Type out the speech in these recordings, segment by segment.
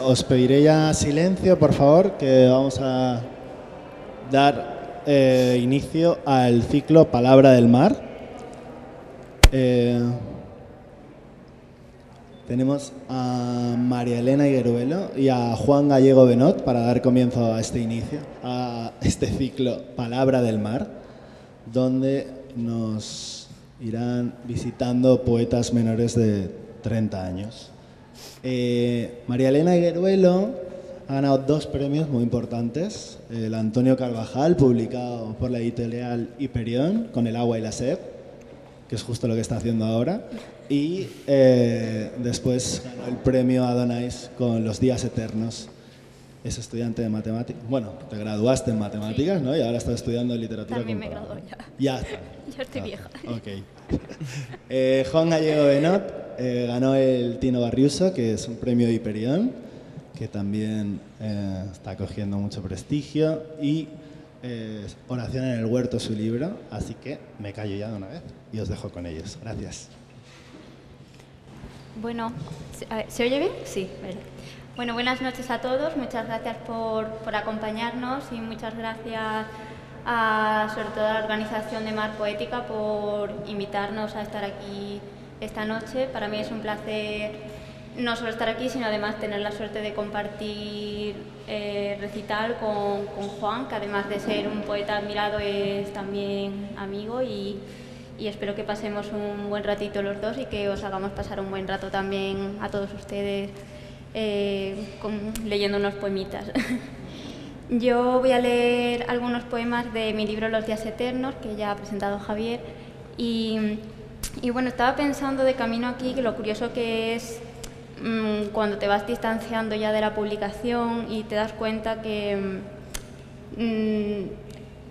os pediré ya silencio, por favor, que vamos a dar inicio al ciclo Palabra del Mar. Tenemos a María Elena Higueruelo y a Juan Gallego Benot para dar comienzo a este inicio, a este ciclo Palabra del Mar, donde nos irán visitando poetas menores de 30 años. María Elena Higueruelo ha ganado 2 premios muy importantes. El Antonio Carvajal, publicado por la editorial Hiperión, con El agua y la sed, que es justo lo que está haciendo ahora. Y después ganó el premio Adonais con Los días eternos. Es estudiante de matemáticas. Bueno, te graduaste en matemáticas, ¿no? Y ahora estás estudiando literatura comparada. También me gradué ya. Ya está. Ya estoy vieja. Ok. Juan Gallego Benot ganó el Tino Barriuso, que es un premio de Hiperión, que también está cogiendo mucho prestigio. Y Oración en el huerto, su libro. Así que me callo ya de una vez y os dejo con ellos. Gracias. Bueno, ¿se oye bien? Sí, vale. Bueno, buenas noches a todos. Muchas gracias por acompañarnos y muchas gracias sobre todo a la organización de Mar Poética por invitarnos a estar aquí esta noche. Para mí es un placer no solo estar aquí, sino además tener la suerte de compartir recital con Juan, que además de ser un poeta admirado es también amigo y espero que pasemos un buen ratito los dos y que os hagamos pasar un buen rato también a todos ustedes leyendo unos poemitas. Yo voy a leer algunos poemas de mi libro Los días eternos, que ya ha presentado Javier. Y bueno, estaba pensando de camino aquí que lo curioso que es cuando te vas distanciando ya de la publicación y te das cuenta que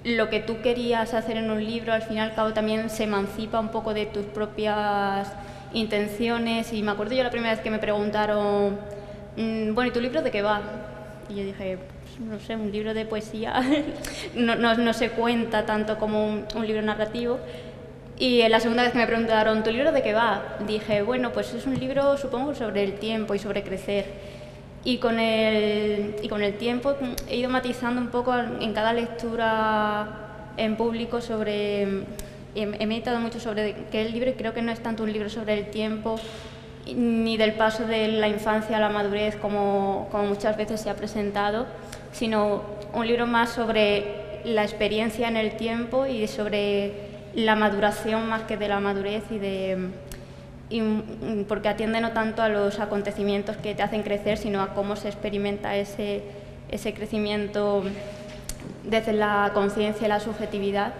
lo que tú querías hacer en un libro al fin y al cabo también se emancipa un poco de tus propias intenciones. Y me acuerdo yo la primera vez que me preguntaron, bueno, ¿y tu libro de qué va? Y yo dije, pues, no sé, un libro de poesía no se cuenta tanto como un libro narrativo. Y la segunda vez que me preguntaron, ¿tu libro de qué va? Dije, bueno, pues es un libro, supongo, sobre el tiempo y sobre crecer. Y con el tiempo he ido matizando un poco en cada lectura en público sobre... He meditado mucho sobre que el libro, y creo que no es tanto un libro sobre el tiempo ni del paso de la infancia a la madurez como muchas veces se ha presentado, sino un libro más sobre la experiencia en el tiempo y sobre la maduración más que de la madurez porque atiende no tanto a los acontecimientos que te hacen crecer, sino a cómo se experimenta ese crecimiento desde la conciencia y la subjetividad,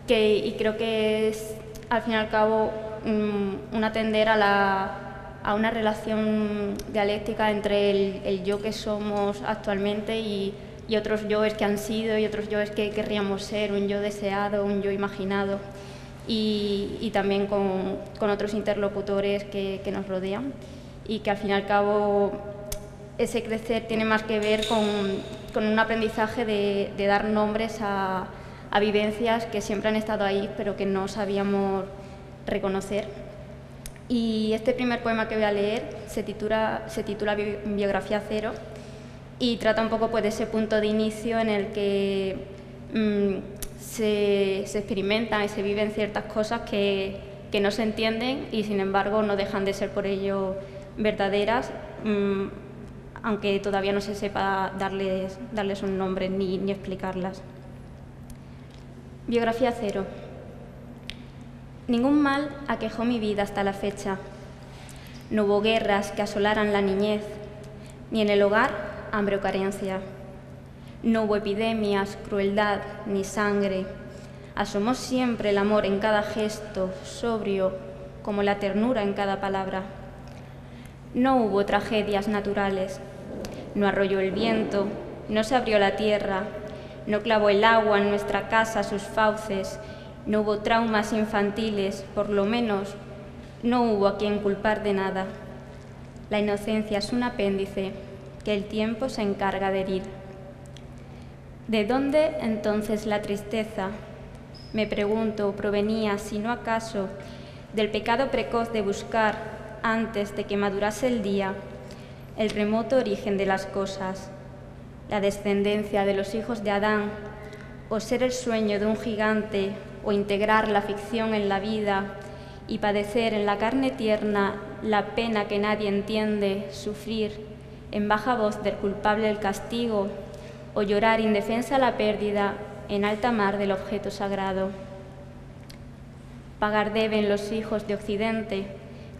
y creo que es, al fin y al cabo, un atender a una relación dialéctica entre el yo que somos actualmente y otros yoes que han sido y otros yoes que querríamos ser, un yo deseado, un yo imaginado. Y también con otros interlocutores que nos rodean y que al fin y al cabo ese crecer tiene más que ver con un aprendizaje de dar nombres a vivencias que siempre han estado ahí pero que no sabíamos reconocer. Y este primer poema que voy a leer se titula Biografía cero y trata un poco pues, de ese punto de inicio en el que se experimentan y se viven ciertas cosas que no se entienden y sin embargo no dejan de ser por ello verdaderas, aunque todavía no se sepa darles un nombre ni explicarlas. Biografía cero. Ningún mal aquejó mi vida hasta la fecha. No hubo guerras que asolaran la niñez, ni en el hogar hambre o carencia. No hubo epidemias, crueldad ni sangre. Asomó siempre el amor en cada gesto, sobrio como la ternura en cada palabra. No hubo tragedias naturales. No arrolló el viento, no se abrió la tierra, no clavó el agua en nuestra casa sus fauces. No hubo traumas infantiles, por lo menos no hubo a quien culpar de nada. La inocencia es un apéndice que el tiempo se encarga de herir. ¿De dónde entonces la tristeza? Me pregunto, provenía, si no acaso, del pecado precoz de buscar, antes de que madurase el día, el remoto origen de las cosas, la descendencia de los hijos de Adán, o ser el sueño de un gigante, o integrar la ficción en la vida y padecer en la carne tierna la pena que nadie entiende, sufrir en baja voz del culpable el castigo, o llorar indefensa la pérdida en alta mar del objeto sagrado. Pagar deben los hijos de Occidente,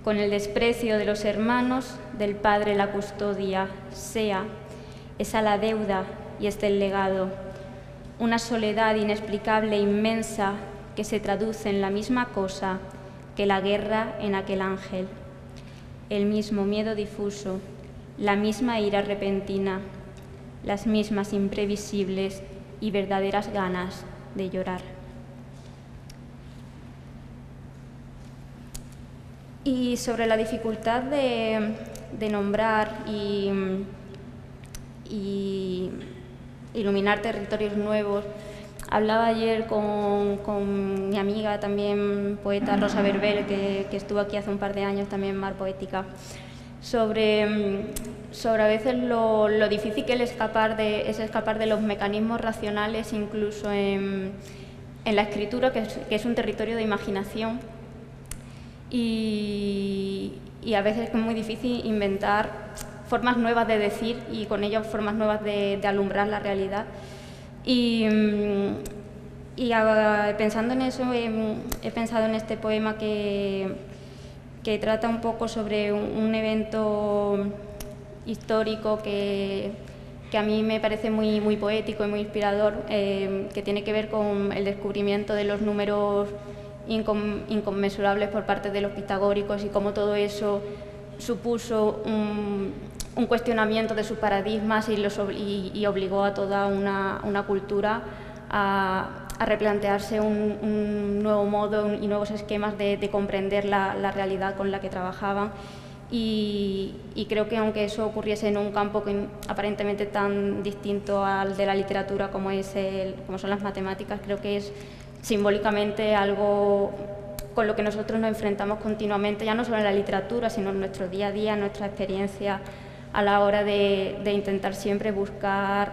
con el desprecio de los hermanos, del Padre la custodia, sea esa la deuda y este el legado, una soledad inexplicable e inmensa que se traduce en la misma cosa que la guerra en aquel ángel, el mismo miedo difuso, la misma ira repentina, las mismas imprevisibles y verdaderas ganas de llorar. Y sobre la dificultad de nombrar y iluminar territorios nuevos, hablaba ayer con mi amiga, también poeta, Rosa Verbel, que estuvo aquí hace un par de años, también Mar Poética, sobre a veces lo difícil que es escapar de los mecanismos racionales, incluso en la escritura, que es un territorio de imaginación. Y a veces es muy difícil inventar formas nuevas de decir y con ello formas nuevas de alumbrar la realidad. Y pensando en eso, he pensado en este poema que trata un poco sobre un evento histórico que a mí me parece muy poético y muy inspirador, que tiene que ver con el descubrimiento de los números inconmensurables por parte de los pitagóricos y cómo todo eso supuso un cuestionamiento de sus paradigmas y obligó a toda una cultura a replantearse un nuevo modo y nuevos esquemas de comprender la realidad con la que trabajaban. Y creo que aunque eso ocurriese en un campo aparentemente tan distinto al de la literatura como son las matemáticas, creo que es simbólicamente algo con lo que nosotros nos enfrentamos continuamente, ya no solo en la literatura, sino en nuestro día a día, en nuestra experiencia, a la hora de intentar siempre buscar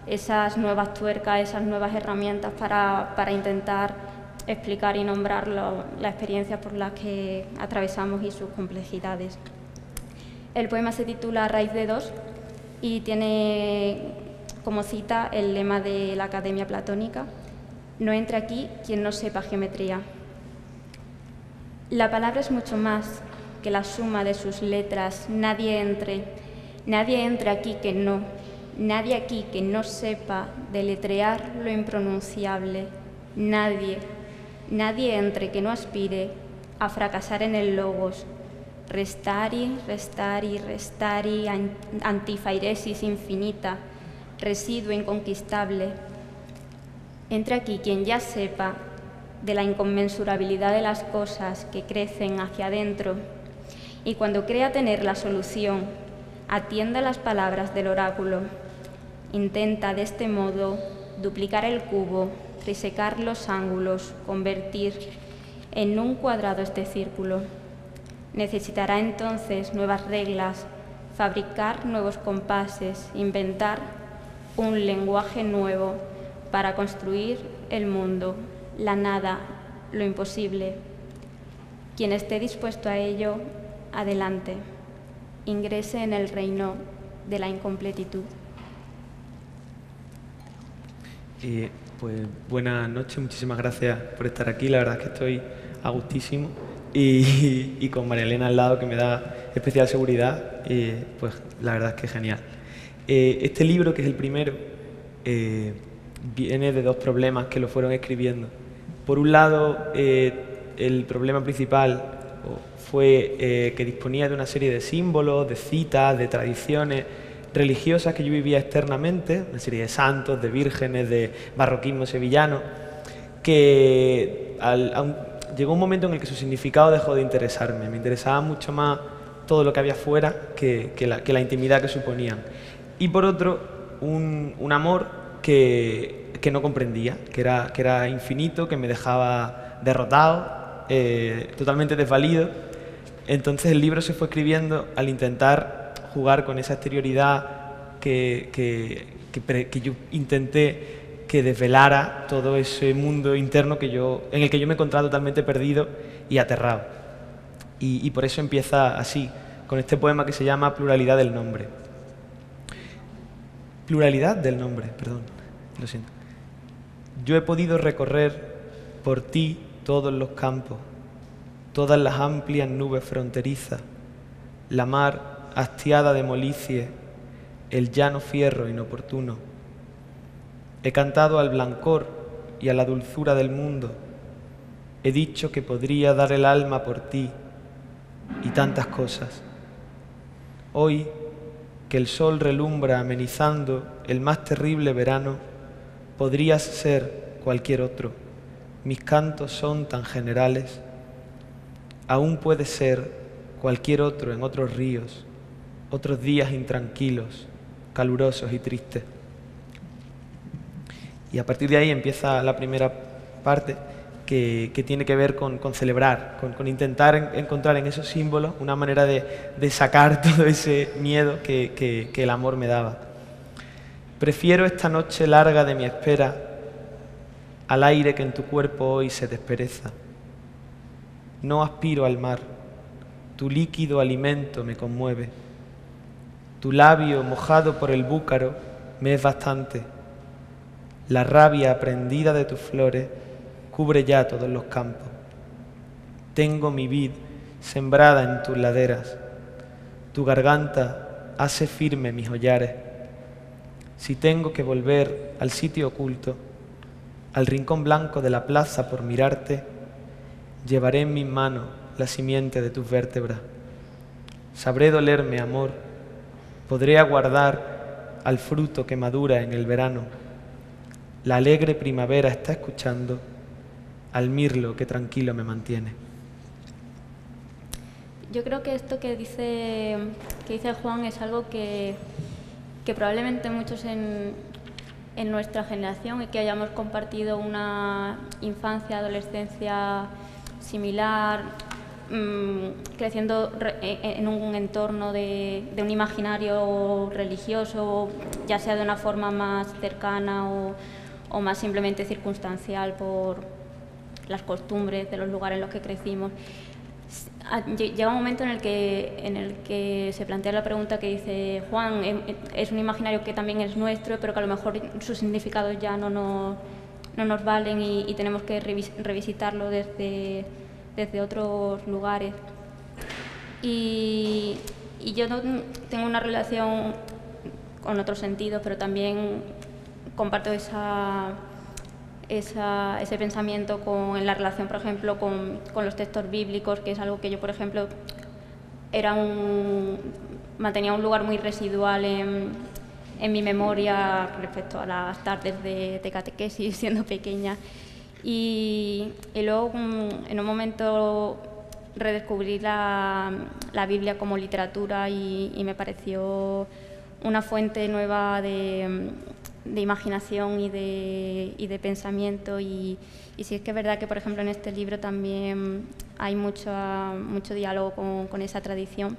esas nuevas tuercas, esas nuevas herramientas para intentar explicar y nombrar las experiencias por las que atravesamos y sus complejidades. El poema se titula Raíz de dos y tiene como cita el lema de la Academia Platónica: no entre aquí quien no sepa geometría. La palabra es mucho más que la suma de sus letras. Nadie entre aquí que no, nadie aquí que no sepa deletrear lo impronunciable. Nadie entre que no aspire a fracasar en el logos. Restari, antifairesis infinita, residuo inconquistable. Entre aquí quien ya sepa de la inconmensurabilidad de las cosas que crecen hacia adentro y cuando crea tener la solución, atienda las palabras del oráculo. Intenta de este modo duplicar el cubo, risecar los ángulos, convertir en un cuadrado este círculo. Necesitará entonces nuevas reglas, fabricar nuevos compases, inventar un lenguaje nuevo para construir el mundo, la nada, lo imposible. Quien esté dispuesto a ello, adelante, ingrese en el reino de la incompletitud. Pues buenas noches, muchísimas gracias por estar aquí. La verdad es que estoy a gustísimo y con María Elena al lado, que me da especial seguridad, pues la verdad es que genial. Este libro, que es el primero, viene de dos problemas que lo fueron escribiendo. Por un lado, el problema principal fue que disponía de una serie de símbolos, de citas, de tradiciones religiosas que yo vivía externamente, una serie de santos, de vírgenes, de barroquismo sevillano, que llegó un momento en el que su significado dejó de interesarme. Me interesaba mucho más todo lo que había fuera que la intimidad que suponían. Y por otro, un amor que no comprendía, que era infinito, que me dejaba derrotado, totalmente desvalido. Entonces el libro se fue escribiendo al intentar jugar con esa exterioridad que yo intenté que desvelara todo ese mundo interno en el que yo me encontraba totalmente perdido y aterrado. Y por eso empieza así, con este poema que se llama Pluralidad del nombre. Pluralidad del nombre, perdón, lo siento. Yo he podido recorrer por ti todos los campos, todas las amplias nubes fronterizas, la mar hastiada de molicie, el llano fierro inoportuno. He cantado al blancor y a la dulzura del mundo. He dicho que podría dar el alma por ti y tantas cosas. Hoy, que el sol relumbra amenizando el más terrible verano, podrías ser cualquier otro. Mis cantos son tan generales. Aún puedes ser cualquier otro en otros ríos, otros días intranquilos, calurosos y tristes. Y a partir de ahí empieza la primera parte que tiene que ver con celebrar, con intentar encontrar en esos símbolos una manera de sacar todo ese miedo que el amor me daba. Prefiero esta noche larga de mi espera al aire que en tu cuerpo hoy se despereza. No aspiro al mar, tu líquido alimento me conmueve. Tu labio mojado por el búcaro me es bastante. La rabia prendida de tus flores cubre ya todos los campos. Tengo mi vid sembrada en tus laderas. Tu garganta hace firme mis hollares. Si tengo que volver al sitio oculto, al rincón blanco de la plaza por mirarte, llevaré en mis manos la simiente de tus vértebras. Sabré dolerme, amor, podré aguardar al fruto que madura en el verano. La alegre primavera está escuchando al mirlo que tranquilo me mantiene. Yo creo que esto que dice Juan es algo que probablemente muchos en nuestra generación y que hayamos compartido una infancia, adolescencia similar, creciendo en un entorno de un imaginario religioso, ya sea de una forma más cercana o más simplemente circunstancial por las costumbres de los lugares en los que crecimos. Llega un momento en el que se plantea la pregunta que dice Juan, es un imaginario que también es nuestro, pero que a lo mejor sus significados ya no nos valen y tenemos que revisitarlo desde otros lugares. Y yo no tengo una relación con otros sentidos, pero también comparto ese pensamiento en la relación, por ejemplo, con los textos bíblicos, que es algo que yo, por ejemplo, mantenía un lugar muy residual en mi memoria respecto a las tardes de catequesis siendo pequeña. Y luego, en un momento, redescubrí la Biblia como literatura y me pareció una fuente nueva de imaginación y de pensamiento. Y sí es que es verdad que, por ejemplo, en este libro también hay mucho diálogo con esa tradición.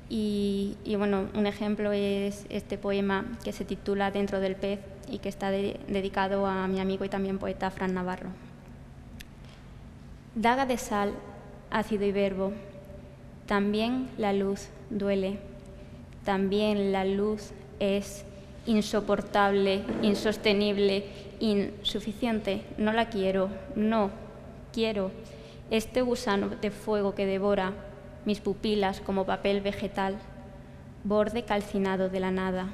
Y bueno, un ejemplo es este poema que se titula Dentro del pez y que está dedicado a mi amigo y también poeta Fran Navarro. Daga de sal, ácido y verbo, también la luz duele, también la luz es insoportable, insostenible, insuficiente. No la quiero, no quiero. Este gusano de fuego que devora mis pupilas como papel vegetal, borde calcinado de la nada.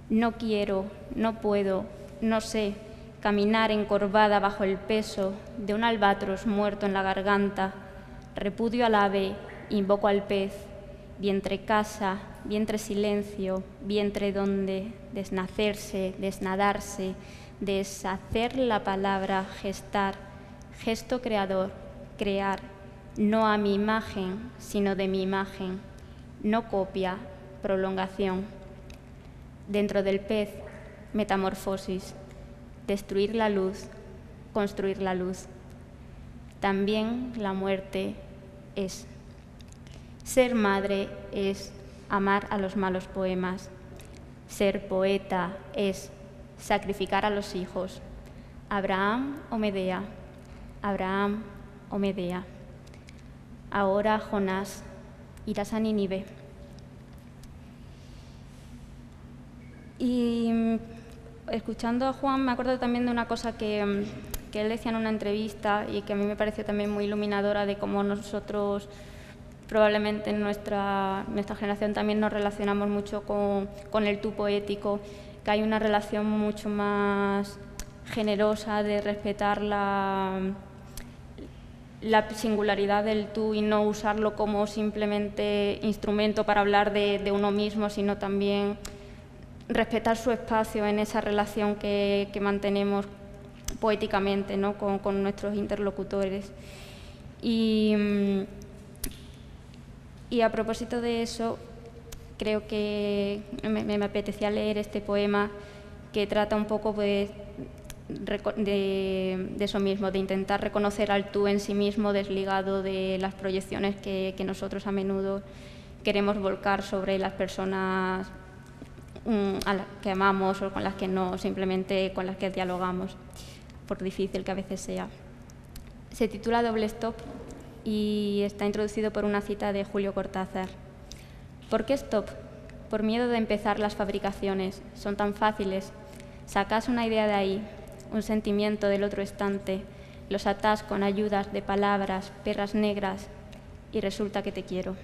No quiero, no puedo, no sé, caminar encorvada bajo el peso de un albatros muerto en la garganta. Repudio al ave, invoco al pez, vientre casa, vientre silencio, vientre donde desnacerse, desnadarse, deshacer la palabra, gestar, gesto creador, crear, no a mi imagen, sino de mi imagen, no copia, prolongación. Dentro del pez, metamorfosis, destruir la luz, construir la luz. También la muerte es. Ser madre es amar a los malos poemas. Ser poeta es sacrificar a los hijos. Abraham o Medea, Abraham o Medea. Ahora, Jonás, irás a Nínive. Y escuchando a Juan me acuerdo también de una cosa que él decía en una entrevista y que a mí me pareció también muy iluminadora de cómo nosotros probablemente en nuestra generación también nos relacionamos mucho con el tú poético, que hay una relación mucho más generosa de respetar la singularidad del tú y no usarlo como simplemente instrumento para hablar de uno mismo, sino también respetar su espacio en esa relación que mantenemos poéticamente, ¿no? con nuestros interlocutores. Y a propósito de eso, creo que me apetecía leer este poema que trata un poco de eso mismo, de intentar reconocer al tú en sí mismo desligado de las proyecciones que nosotros a menudo queremos volcar sobre las personas a las que amamos o con las que no, simplemente con las que dialogamos, por difícil que a veces sea. Se titula Doble Stop y está introducido por una cita de Julio Cortázar. ¿Por qué stop? Por miedo de empezar las fabricaciones. Son tan fáciles. Sacas una idea de ahí, un sentimiento del otro estante, los atás con ayudas de palabras, perras negras, y resulta que te quiero.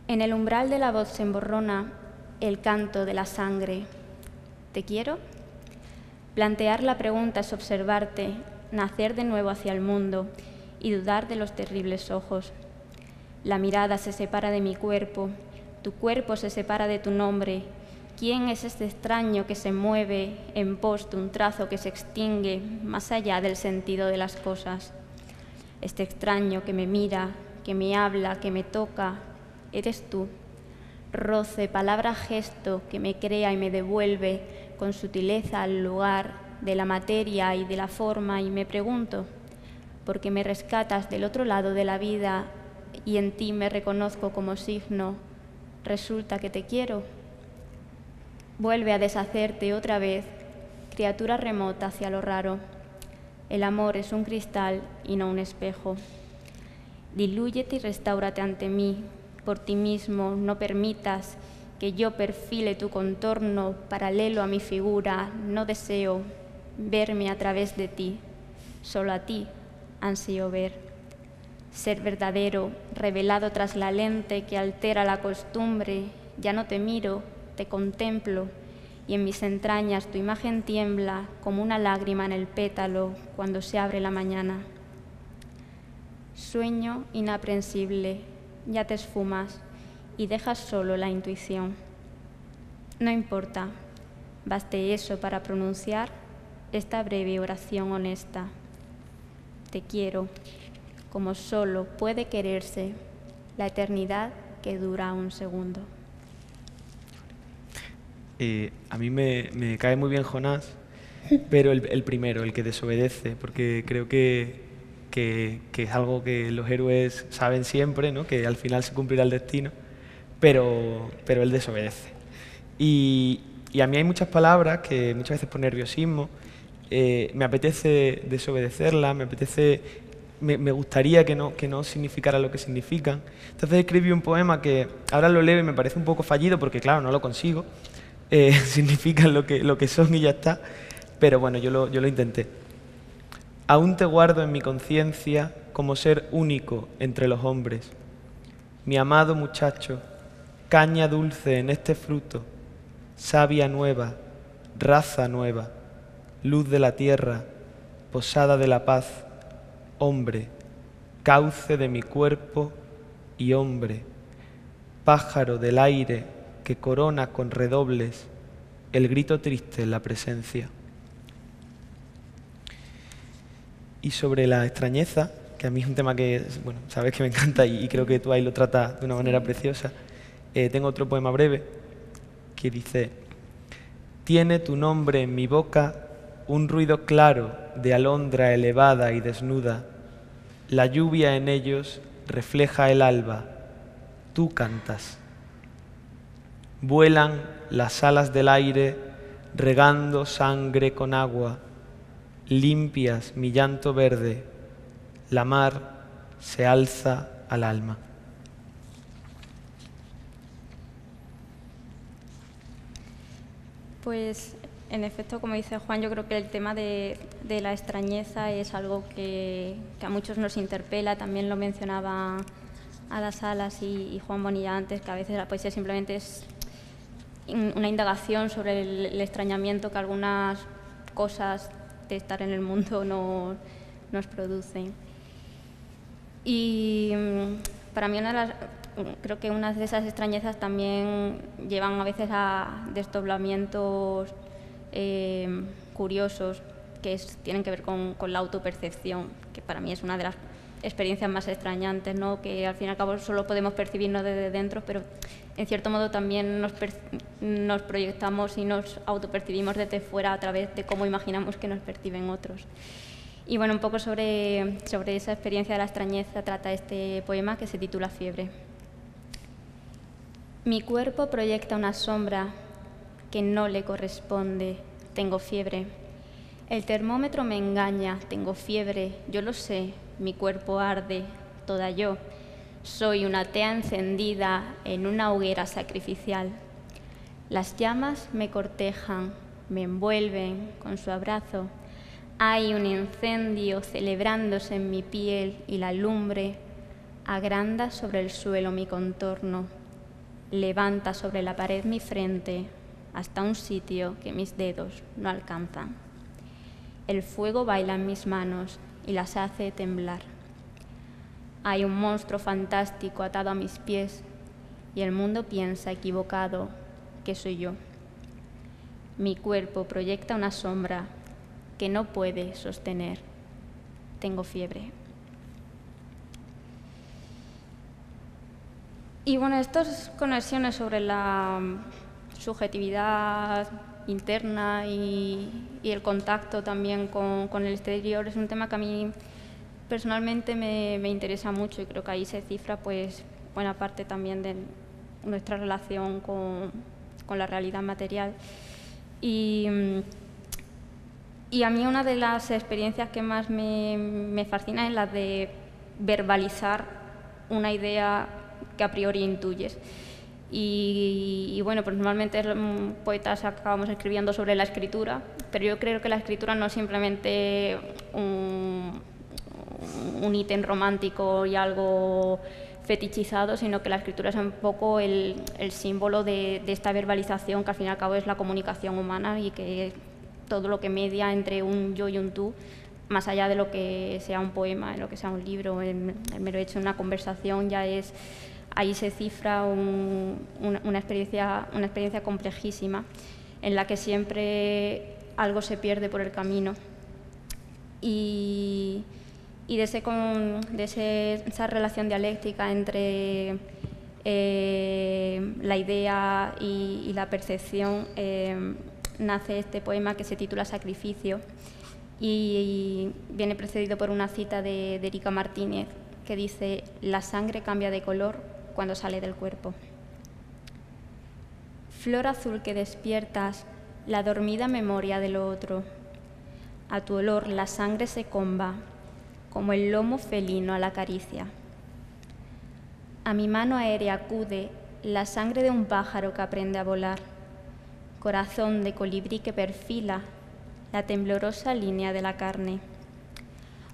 En el umbral de la voz se emborrona el canto de la sangre. ¿Te quiero? Plantear la pregunta es observarte, nacer de nuevo hacia el mundo y dudar de los terribles ojos. La mirada se separa de mi cuerpo, tu cuerpo se separa de tu nombre. ¿Quién es este extraño que se mueve en pos de un trazo que se extingue más allá del sentido de las cosas? Este extraño que me mira, que me habla, que me toca, eres tú. Roce, palabra, gesto que me crea y me devuelve con sutileza al lugar de la materia y de la forma, y me pregunto, ¿por qué me rescatas del otro lado de la vida y en ti me reconozco como signo? ¿Resulta que te quiero? Vuelve a deshacerte otra vez, criatura remota hacia lo raro. El amor es un cristal y no un espejo. Dilúyete y restáurate ante mí. Por ti mismo no permitas que yo perfile tu contorno paralelo a mi figura. No deseo verme a través de ti, solo a ti ansío ver. Ser verdadero, revelado tras la lente que altera la costumbre, ya no te miro, te contemplo, y en mis entrañas tu imagen tiembla como una lágrima en el pétalo cuando se abre la mañana. Sueño inaprensible, ya te esfumas y dejas solo la intuición. No importa, baste eso para pronunciar esta breve oración honesta. Te quiero, como solo puede quererse la eternidad que dura un segundo. A mí me cae muy bien Jonás, pero el primero, el que desobedece, porque creo que es algo que los héroes saben siempre, ¿no? Que al final se cumplirá el destino, pero él desobedece. Y a mí hay muchas palabras que muchas veces por nerviosismo me apetece desobedecerlas, me gustaría que no significara lo que significan. Entonces escribí un poema que ahora lo leo y me parece un poco fallido porque claro, no lo consigo, significan lo que son y ya está, pero bueno, yo lo intenté. Aún te guardo en mi conciencia como ser único entre los hombres. Mi amado muchacho, caña dulce en este fruto, savia nueva, raza nueva, luz de la tierra, posada de la paz, hombre, cauce de mi cuerpo y hombre, pájaro del aire que corona con redobles el grito triste en la presencia. Y sobre la extrañeza, que a mí es un tema que, bueno, sabes que me encanta y creo que tú ahí lo tratas de una manera preciosa, tengo otro poema breve que dice: tiene tu nombre en mi boca un ruido claro de alondra elevada y desnuda, la lluvia en ellos refleja el alba, tú cantas. Vuelan las alas del aire, regando sangre con agua, limpias mi llanto verde, la mar se alza al alma. Pues, en efecto, como dice Juan, yo creo que el tema de la extrañeza es algo que a muchos nos interpela. También lo mencionaba Ada Salas y Juan Bonilla antes, que a veces la poesía simplemente es una indagación sobre el extrañamiento que algunas cosas de estar en el mundo nos producen. Y para mí creo que unas de esas extrañezas también llevan a veces a desdoblamientos curiosos que tienen que ver con la autopercepción, que para mí es una de las experiencias más extrañantes, ¿no? Que al fin y al cabo solo podemos percibirnos desde dentro, pero en cierto modo también nos proyectamos y nos autopercibimos desde fuera a través de cómo imaginamos que nos perciben otros. Y bueno, un poco sobre esa experiencia de la extrañeza trata este poema que se titula Fiebre. Mi cuerpo proyecta una sombra que no le corresponde, tengo fiebre. El termómetro me engaña, tengo fiebre, yo lo sé, mi cuerpo arde, toda yo. Soy una tea encendida en una hoguera sacrificial. Las llamas me cortejan, me envuelven con su abrazo. Hay un incendio celebrándose en mi piel y la lumbre agranda sobre el suelo mi contorno, levanta sobre la pared mi frente hasta un sitio que mis dedos no alcanzan. El fuego baila en mis manos y las hace temblar. Hay un monstruo fantástico atado a mis pies y el mundo piensa equivocado que soy yo. Mi cuerpo proyecta una sombra que no puede sostener. Tengo fiebre. Y bueno, estas conexiones sobre la subjetividad interna y el contacto también con el exterior es un tema que a mí personalmente me interesa mucho y creo que ahí se cifra pues buena parte también de nuestra relación con la realidad material. Y a mí una de las experiencias que más me fascina es la de verbalizar una idea que a priori intuyes. Y bueno, pues normalmente poetas acabamos escribiendo sobre la escritura, pero yo creo que la escritura no es simplemente un ítem romántico y algo fetichizado, sino que la escritura es un poco el símbolo de esta verbalización que al fin y al cabo es la comunicación humana y que todo lo que media entre un yo y un tú, más allá de lo que sea un poema, de lo que sea un libro, el mero hecho de una conversación ya es... Ahí se cifra una experiencia complejísima en la que siempre algo se pierde por el camino. Y de esa relación dialéctica entre la idea y la percepción nace este poema que se titula Sacrificio y viene precedido por una cita de Erika Martínez que dice: la sangre cambia de color cuando sale del cuerpo. Flor azul que despiertas la dormida memoria de lo otro. A tu olor la sangre se comba como el lomo felino a la caricia. A mi mano aérea acude la sangre de un pájaro que aprende a volar, corazón de colibrí que perfila la temblorosa línea de la carne.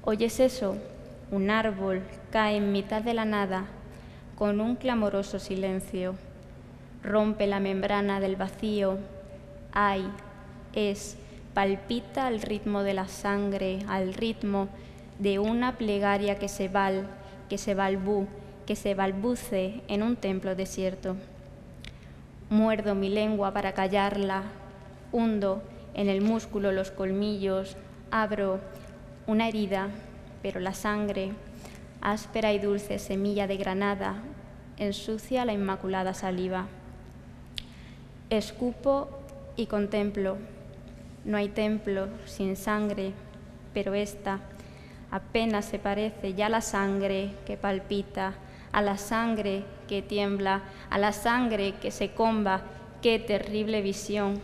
¿Oyes eso? Un árbol cae en mitad de la nada con un clamoroso silencio. Rompe la membrana del vacío. Ay, palpita al ritmo de la sangre, al ritmo de una plegaria que se balbuce en un templo desierto. Muerdo mi lengua para callarla, hundo en el músculo los colmillos, abro una herida, pero la sangre, áspera y dulce semilla de granada, ensucia la inmaculada saliva. Escupo y contemplo. No hay templo sin sangre, pero esta apenas se parece ya a la sangre que palpita, a la sangre que tiembla, a la sangre que se comba. ¡Qué terrible visión!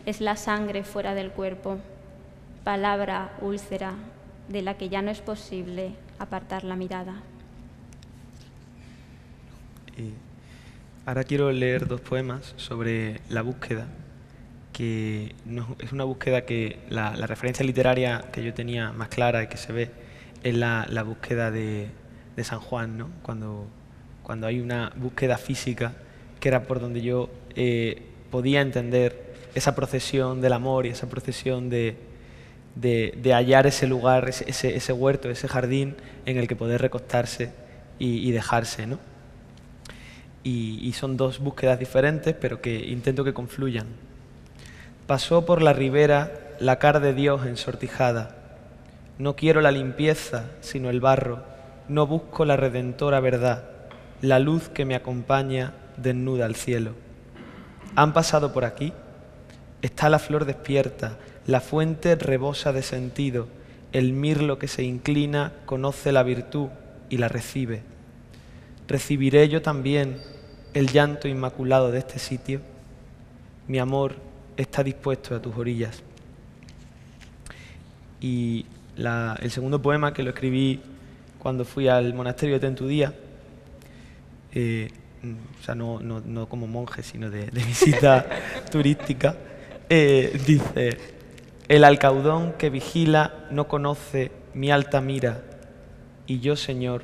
Es la sangre fuera del cuerpo. Palabra úlcera de la que ya no es posible apartar la mirada. Ahora quiero leer 2 poemas sobre la búsqueda, que es una búsqueda que la referencia literaria que yo tenía más clara y que se ve es la búsqueda de San Juan, ¿no? Cuando hay una búsqueda física, que era por donde yo podía entender esa procesión del amor y esa procesión de hallar ese lugar, ese huerto, ese jardín en el que poder recostarse y dejarse, ¿no? Y son 2 búsquedas diferentes, pero que intento que confluyan. Pasó por la ribera la cara de Dios ensortijada. No quiero la limpieza, sino el barro. No busco la redentora verdad, la luz que me acompaña desnuda al cielo. ¿Han pasado por aquí? Está la flor despierta, la fuente rebosa de sentido, el mirlo que se inclina conoce la virtud y la recibe. ¿Recibiré yo también el llanto inmaculado de este sitio? Mi amor está dispuesto a tus orillas. Y el segundo poema, que lo escribí cuando fui al monasterio de Tentudía, o sea, no como monje, sino de visita turística, dice: el alcaudón que vigila no conoce mi alta mira, y yo, Señor,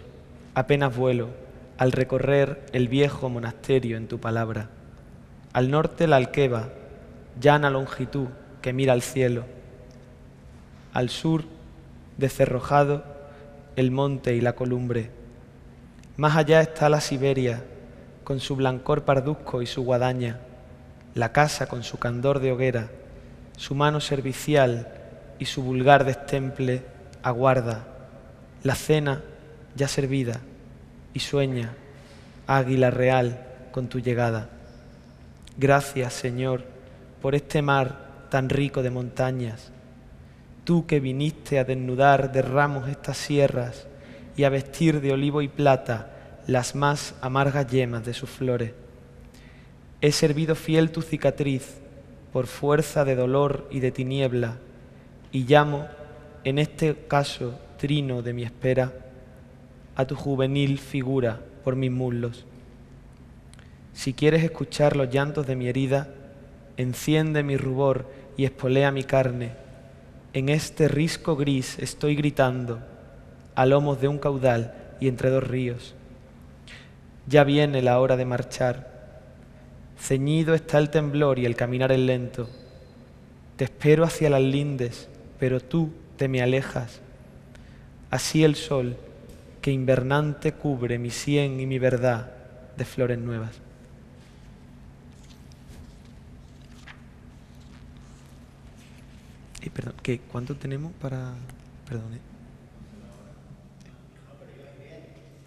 apenas vuelo al recorrer el viejo monasterio en tu palabra. Al norte la alqueva, llana longitud que mira al cielo. Al sur, descerrojado, el monte y la columbre. Más allá está la Siberia, con su blancor parduzco y su guadaña, la casa con su candor de hoguera, su mano servicial y su vulgar destemple aguarda la cena ya servida y sueña, águila real, con tu llegada. Gracias, Señor, por este mar tan rico de montañas, tú que viniste a desnudar de ramos estas sierras y a vestir de olivo y plata las más amargas yemas de sus flores. He servido fiel tu cicatriz por fuerza de dolor y de tiniebla, y llamo, en este caso trino de mi espera, a tu juvenil figura por mis muslos. Si quieres escuchar los llantos de mi herida, enciende mi rubor y espolea mi carne. En este risco gris estoy gritando, a lomos de un caudal y entre 2 ríos. Ya viene la hora de marchar. Ceñido está el temblor y el caminar es lento. Te espero hacia las lindes, pero tú te me alejas. Así el sol, que invernante cubre mi sien y mi verdad de flores nuevas. Perdón, ¿cuánto tenemos para...? Perdón,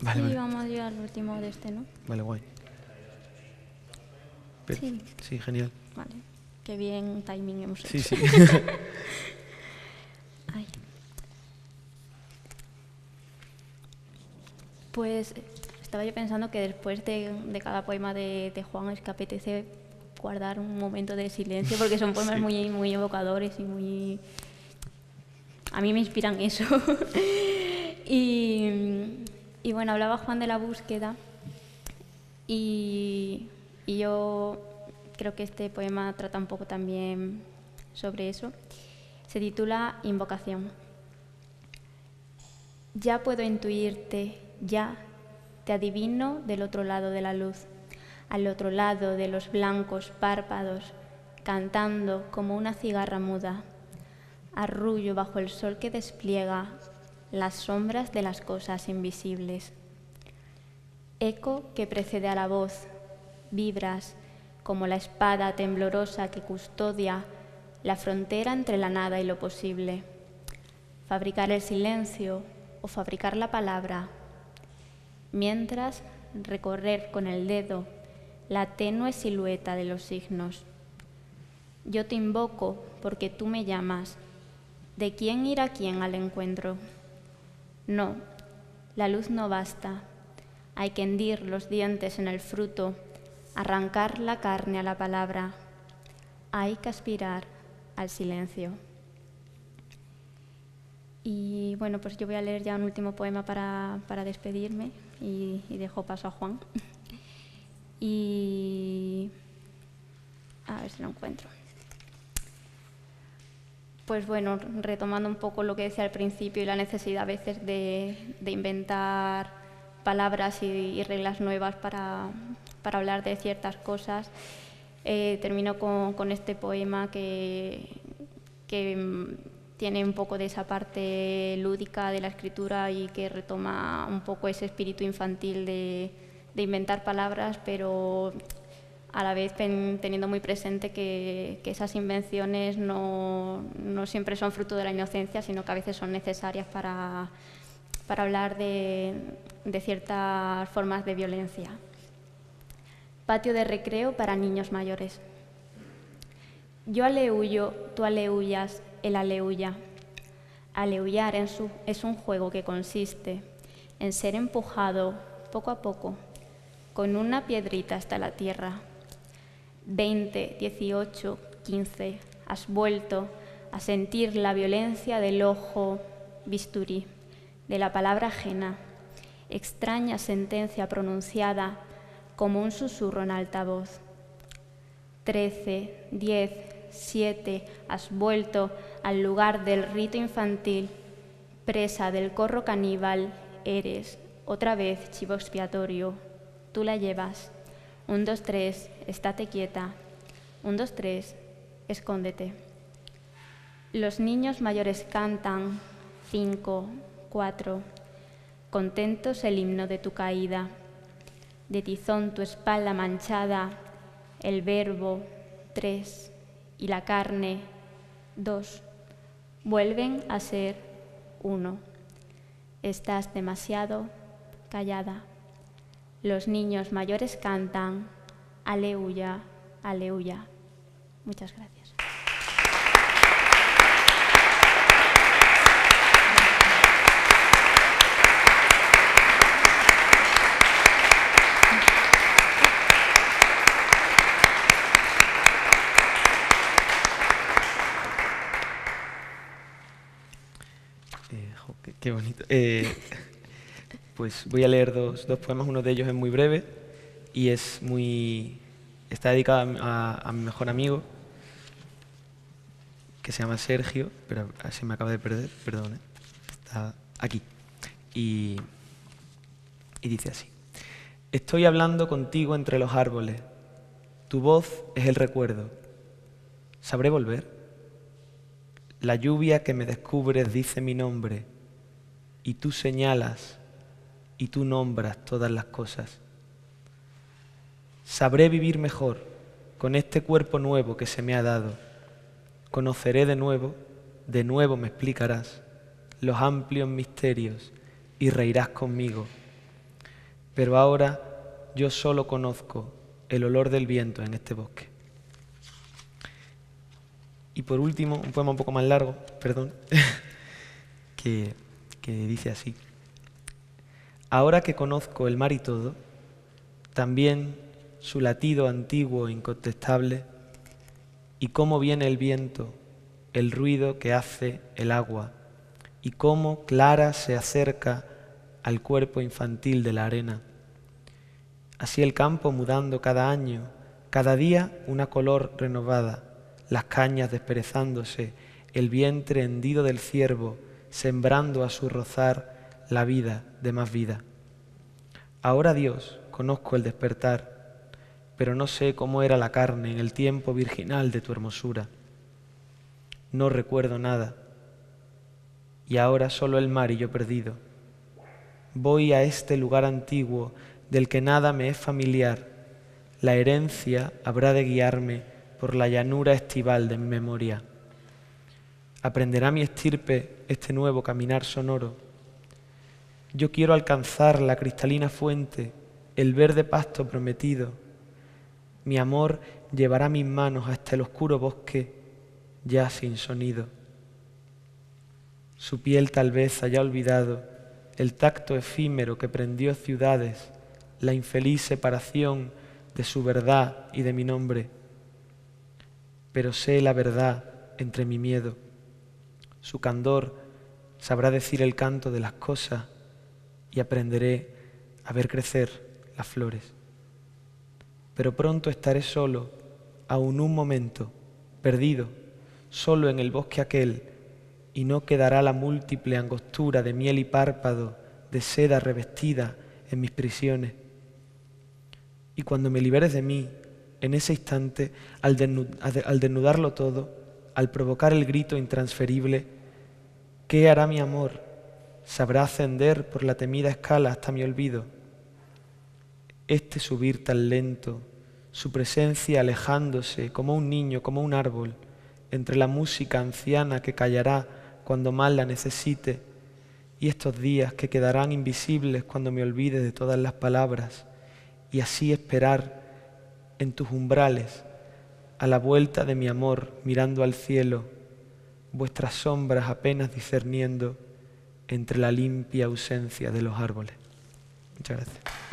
Vale, sí, vale. vamos a llegar al último de este, ¿no? Vale, guay. Sí. Sí, genial. Vale, qué bien timing hemos hecho. Sí, sí. Ay. Pues estaba yo pensando que después de cada poema de Juan es que apetece guardar un momento de silencio, porque son poemas Sí. muy evocadores y muy... A mí me inspiran eso. y bueno, hablaba Juan de la búsqueda y yo creo que este poema trata un poco también sobre eso. Se titula Invocación. Ya puedo intuirte, ya te adivino del otro lado de la luz, al otro lado de los blancos párpados, cantando como una cigarra muda. Arrullo bajo el sol que despliega las sombras de las cosas invisibles. Eco que precede a la voz, vibras como la espada temblorosa que custodia la frontera entre la nada y lo posible. Fabricar el silencio o fabricar la palabra, mientras recorrer con el dedo la tenue silueta de los signos. Yo te invoco porque tú me llamas. ¿De quién irá quién al encuentro? No, la luz no basta. hay que hendir los dientes en el fruto, arrancar la carne a la palabra, hay que aspirar al silencio. Y bueno, pues yo voy a leer ya un último poema para despedirme y dejo paso a Juan. Y a ver si lo encuentro. Pues bueno, retomando un poco lo que decía al principio y la necesidad a veces de inventar palabras y reglas nuevas para hablar de ciertas cosas, termino con este poema que tiene un poco de esa parte lúdica de la escritura y que retoma un poco ese espíritu infantil de inventar palabras, pero a la vez teniendo muy presente que esas invenciones no siempre son fruto de la inocencia, sino que a veces son necesarias para hablar de ciertas formas de violencia. Patio de recreo para niños mayores. Yo aleúyo, tú aleúyas, él aleúya. Aleúyar es un juego que consiste en ser empujado poco a poco con una piedrita hasta la tierra. 20, 18, 15, has vuelto a sentir la violencia del ojo bisturí, de la palabra ajena, extraña sentencia pronunciada como un susurro en altavoz. 13, 10, 7, has vuelto al lugar del rito infantil, presa del corro caníbal, eres otra vez chivo expiatorio, tú la llevas. 1, 2, 3, estate quieta. 1, 2, 3, escóndete. Los niños mayores cantan, 5, 4, contentos el himno de tu caída. De tizón tu espalda manchada, el verbo, 3, y la carne, 2, vuelven a ser 1. Estás demasiado callada. Los niños mayores cantan, aleluya, aleluya. Muchas gracias. Qué bonito. Pues voy a leer dos poemas, uno de ellos es muy breve y está dedicado a mi mejor amigo, que se llama Sergio, pero se me acaba de perder, perdón, está aquí. Y dice así: estoy hablando contigo entre los árboles, tu voz es el recuerdo, ¿sabré volver? La lluvia que me descubres dice mi nombre, y tú señalas, y tú nombras todas las cosas. Sabré vivir mejor con este cuerpo nuevo que se me ha dado. Conoceré de nuevo me explicarás los amplios misterios y reirás conmigo. Pero ahora yo solo conozco el olor del viento en este bosque. Y por último, un poema un poco más largo, perdón, que dice así: ahora que conozco el mar y todo, también su latido antiguo e incontestable, y cómo viene el viento, el ruido que hace el agua, y cómo clara se acerca al cuerpo infantil de la arena. Así el campo mudando cada año, cada día una color renovada, las cañas desperezándose, el vientre hendido del ciervo, sembrando a su rozar la vida de más vida. Ahora, Dios, conozco el despertar, pero no sé cómo era la carne en el tiempo virginal de tu hermosura. No recuerdo nada, y ahora solo el mar y yo perdido. Voy a este lugar antiguo del que nada me es familiar. La herencia habrá de guiarme por la llanura estival de mi memoria. Aprenderá mi estirpe este nuevo caminar sonoro. Yo quiero alcanzar la cristalina fuente, el verde pasto prometido. Mi amor llevará mis manos hasta el oscuro bosque, ya sin sonido. Su piel tal vez haya olvidado el tacto efímero que prendió ciudades la infeliz separación de su verdad y de mi nombre. Pero sé la verdad entre mi miedo. Su candor sabrá decir el canto de las cosas y aprenderé a ver crecer las flores. Pero pronto estaré solo, aún un momento, perdido, solo en el bosque aquel, y no quedará la múltiple angostura de miel y párpado, de seda revestida en mis prisiones. Y cuando me liberes de mí, en ese instante, al desnudarlo todo, al provocar el grito intransferible, ¿qué hará mi amor? ¿Sabrá ascender por la temida escala hasta mi olvido? Este subir tan lento, su presencia alejándose como un niño, como un árbol, entre la música anciana que callará cuando más la necesite, y estos días que quedarán invisibles cuando me olvide de todas las palabras, y así esperar en tus umbrales, a la vuelta de mi amor, mirando al cielo, vuestras sombras apenas discerniendo entre la limpia ausencia de los árboles. Muchas gracias.